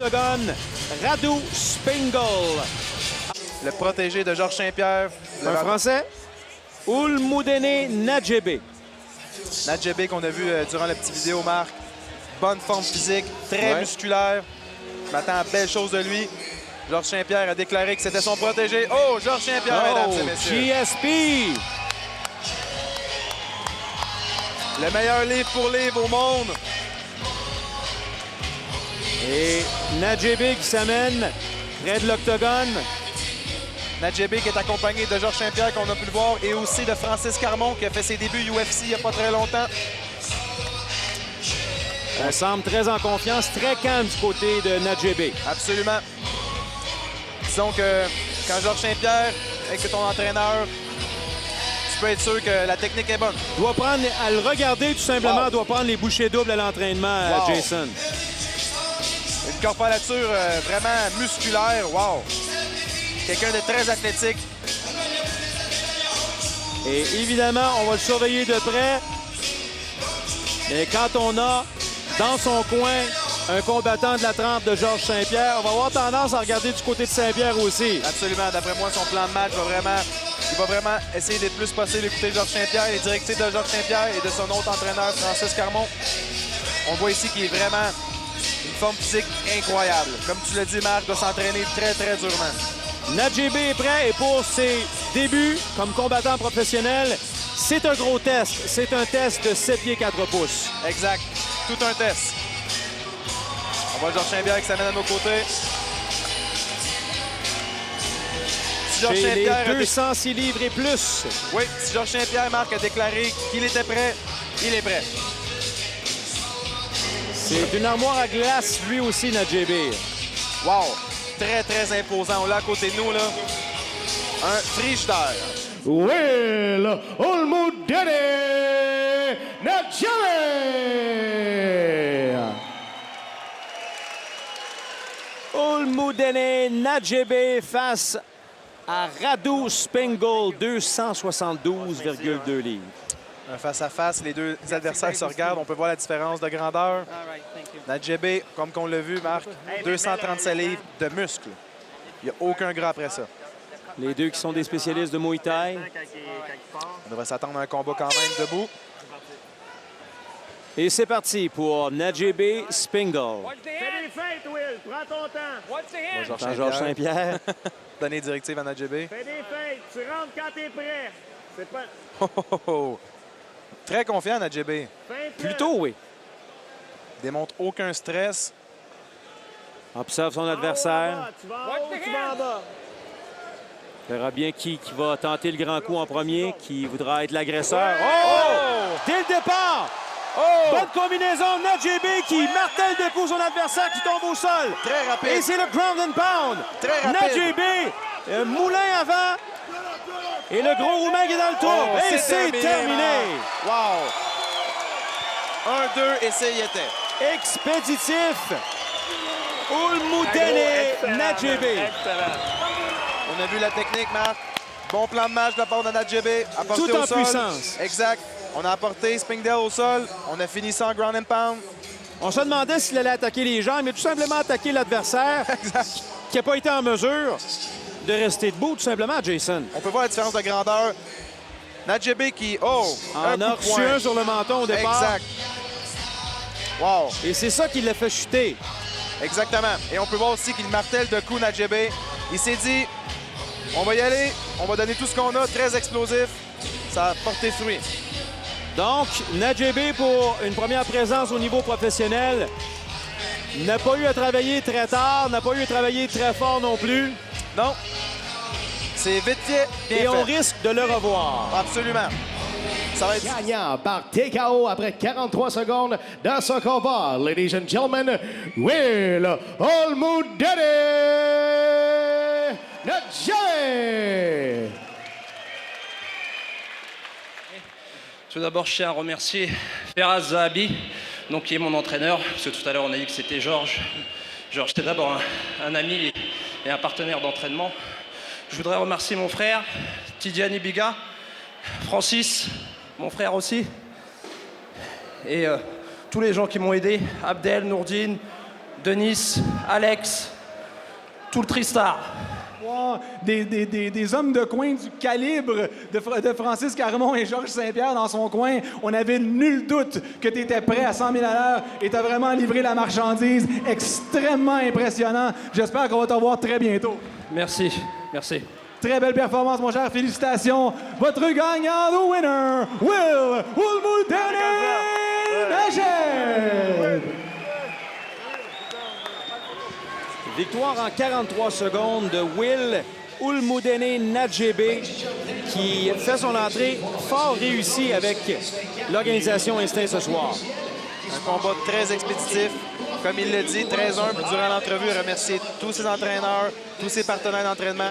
l'octogone, Radu Spengel. Le protégé de Georges Saint-Pierre. Un Français, Oulmoudene Nadjebe. Nadjebe qu'on a vu durant la petite vidéo, Marc. Bonne forme physique, très musculaire. Je m'attends à belle chose de lui. Georges Saint-Pierre a déclaré que c'était son protégé. Oh, Georges Saint-Pierre, mesdames et messieurs. GSP. Le meilleur livre pour livre au monde. Et Nadjebe qui s'amène près de l'octogone. Nadjebe qui est accompagné de Georges Saint-Pierre, qu'on a pu le voir, et aussi de Francis Carmon, qui a fait ses débuts UFC il n'y a pas très longtemps. On semble très en confiance, très calme du côté de Nadjebe. Absolument. Disons que quand Georges Saint-Pierre est ton entraîneur, tu peux être sûr que la technique est bonne. Doit prendre, à le regarder tout simplement, doit prendre les bouchées doubles à l'entraînement, Jason. Une corporature vraiment musculaire. Wow! Quelqu'un de très athlétique. Et évidemment, on va le surveiller de près. Mais quand on a dans son coin un combattant de la trempe de Georges Saint-Pierre, on va avoir tendance à regarder du côté de Saint-Pierre aussi. Absolument. D'après moi, son plan de match il va vraiment essayer d'être plus possible d'écouter Georges Saint-Pierre, les directives de Georges Saint-Pierre et de son autre entraîneur, Francis Carmon. On voit ici qu'il est vraiment une forme physique incroyable. Comme tu l'as dit, Marc, doit s'entraîner très, très durement. Nadjebe est prêt et pour ses débuts comme combattant professionnel, c'est un gros test. C'est un test de 7 pieds 4 pouces. Exact. Tout un test. On voit Georges Saint-Pierre qui s'amène à nos côtés. Si Georges Chez les Saint-Pierre 206 livres et plus. Oui, si Georges Saint-Pierre, Marc, a déclaré qu'il était prêt, il est prêt. C'est une armoire à glace, lui aussi, Nadjebe. Wow! Très, très imposant. On l'a à côté de nous, là. Un frigidaire. Will Olmudene Nadjebe. Oulmoudene Nadjebe face à Radu Spengel, 272,2 livres. Un face-à-face, les deux adversaires se regardent. On peut voir la différence de grandeur. Nadjebe, comme on l'a vu, Marc, 237 livres de muscles. Il n'y a aucun gras après ça. Les deux qui sont des spécialistes de Muay Thai. On devrait s'attendre à un combat quand même debout. Et c'est parti pour Nadjebe Spengel. Fais des feintes, Will. Prends ton temps. Dans Georges Saint-Pierre. Donner directive à Nadjebe. Fais des feintes. Tu rentres quand t'es prêt. C'est pas... Oh, oh, oh. Très confiant, Nadjebe. Plutôt, oui. Démontre aucun stress. Observe son adversaire. Tu vas en haut, tu vas en bas. On verra bien qui va tenter le grand coup en premier, qui voudra être l'agresseur. Oh! Dès le départ! Oh! Bonne combinaison, Nadjebe qui martèle de coups son adversaire qui tombe au sol. Très rapide. Et c'est le ground and pound. Très rapide. Nadjebe, moulin avant. Et le gros roumain qui est dans le tour. Oh, et c'est terminé. Wow! 1-2 et c'est y était. Expéditif. Oulmoudene Nadjebe. On a vu la technique, Marc. Bon plan de match de la part de Nadjebe. Apporté Tout au en sol. puissance. Exact. On a apporté Spengel au sol. On a fini ça en ground and pound. On se demandait s'il allait attaquer les jambes, mais tout simplement attaquer l'adversaire qui n'a pas été en mesure de rester debout, tout simplement, Jason. On peut voir la différence de grandeur. Nadjebe qui, oh, En a reçu un sur le menton au départ. Exact. Wow. Et c'est ça qui l'a fait chuter. Exactement. Et on peut voir aussi qu'il martèle de coups Nadjebe. Il s'est dit, on va y aller, on va donner tout ce qu'on a, très explosif. Ça a porté fruit. Donc, Nadjebe, pour une première présence au niveau professionnel, n'a pas eu à travailler très tard, n'a pas eu à travailler très fort non plus. Non. C'est vite fait, bien Et fait. on risque de le revoir. Absolument. Ça va être... Gagnant par TKO après 43 secondes dans ce combat. Ladies and gentlemen, Will Olmudene Nadjebe. Tout d'abord, je tiens à remercier Feraz Zahabi, donc, qui est mon entraîneur, parce que tout à l'heure, on a dit que c'était Georges. Georges, c'est d'abord un ami et un partenaire d'entraînement. Je voudrais remercier mon frère, Tidiane Biga, Francis, mon frère aussi, et tous les gens qui m'ont aidé, Abdel, Nourdine, Denis, Alex, tout le Tristar. Wow, des hommes de coin du calibre de Francis Carmon et Georges Saint-Pierre dans son coin. On avait nul doute que tu étais prêt à 100 000 à l'heure et tu as vraiment livré la marchandise. Extrêmement impressionnant. J'espère qu'on va te revoir très bientôt. Merci, merci. Très belle performance, mon cher. Félicitations. Votre gagnant, the winner, Will Ulmudene. Victoire en 43 secondes de Will Ulmudene Nadjebe qui fait son entrée fort réussie avec l'organisation Instinct ce soir. Un combat très expéditif. Comme il l'a dit, très humble durant l'entrevue, remercier tous ses entraîneurs, tous ses partenaires d'entraînement.